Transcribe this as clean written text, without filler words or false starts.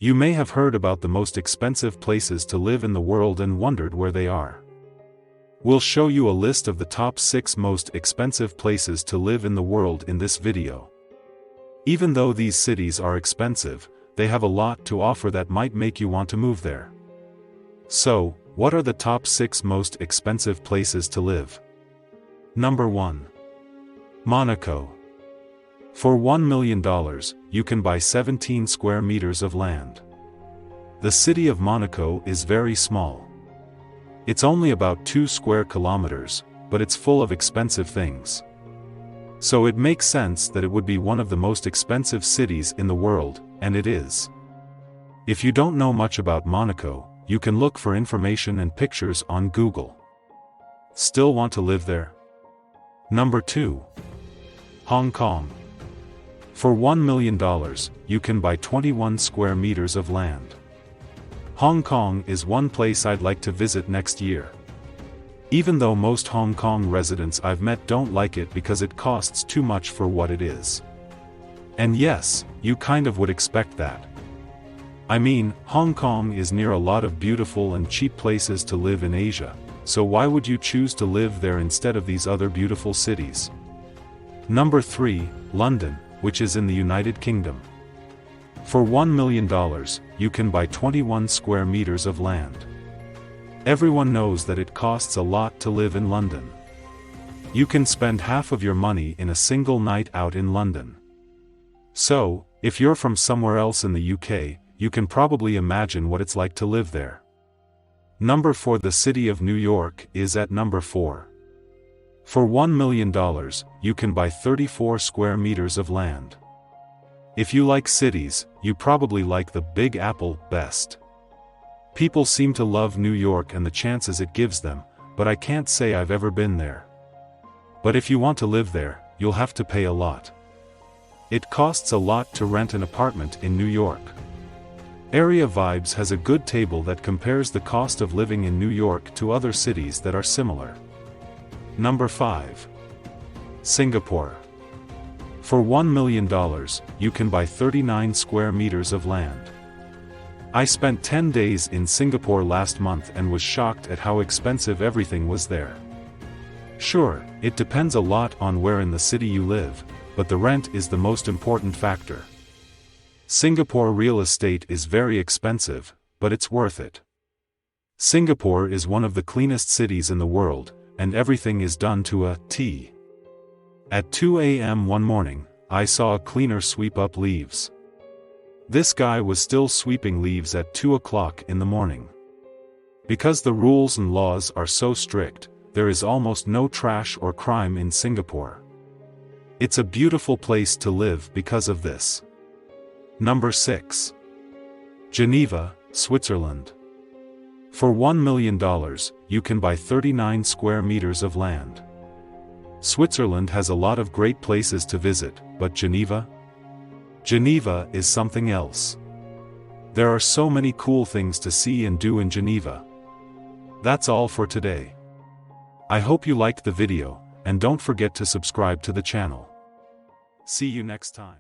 You may have heard about the most expensive places to live in the world and wondered where they are. We'll show you a list of the top 6 most expensive places to live in the world in this video. Even though these cities are expensive, they have a lot to offer that might make you want to move there. So, what are the top 6 most expensive places to live? Number 1. Monaco. For $1 million, you can buy 17 square meters of land. The city of Monaco is very small. It's only about 2 square kilometers, but it's full of expensive things. So it makes sense that it would be one of the most expensive cities in the world, and it is. If you don't know much about Monaco, you can look for information and pictures on Google. Still want to live there? Number 2. Hong Kong. For $1 million, you can buy 21 square meters of land. Hong Kong is one place I'd like to visit next year. Even though most Hong Kong residents I've met don't like it because it costs too much for what it is. And yes, you kind of would expect that. I mean, Hong Kong is near a lot of beautiful and cheap places to live in Asia, so why would you choose to live there instead of these other beautiful cities? Number 3, London, which is in the United Kingdom. For $1 million, you can buy 21 square meters of land. Everyone knows that it costs a lot to live in London. You can spend half of your money in a single night out in London. So, if you're from somewhere else in the UK, you can probably imagine what it's like to live there. Number 4. The city of New York is at number 4. For $1 million, you can buy 34 square meters of land. If you like cities, you probably like the Big Apple best. People seem to love New York and the chances it gives them, but I can't say I've ever been there. But if you want to live there, you'll have to pay a lot. It costs a lot to rent an apartment in New York. Area Vibes has a good table that compares the cost of living in New York to other cities that are similar. Number 5. Singapore. For $1 million, you can buy 39 square meters of land. I spent 10 days in Singapore last month and was shocked at how expensive everything was there. Sure, it depends a lot on where in the city you live, but the rent is the most important factor. Singapore real estate is very expensive, but it's worth it. Singapore is one of the cleanest cities in the world, and everything is done to a T. At 2 a.m. one morning, I saw a cleaner sweep up leaves. This guy was still sweeping leaves at 2 o'clock in the morning. Because the rules and laws are so strict, there is almost no trash or crime in Singapore. It's a beautiful place to live because of this. Number 6. Geneva, Switzerland. For $1 million, you can buy 39 square meters of land. Switzerland has a lot of great places to visit, but Geneva? Geneva is something else. There are so many cool things to see and do in Geneva. That's all for today. I hope you liked the video, and don't forget to subscribe to the channel. See you next time.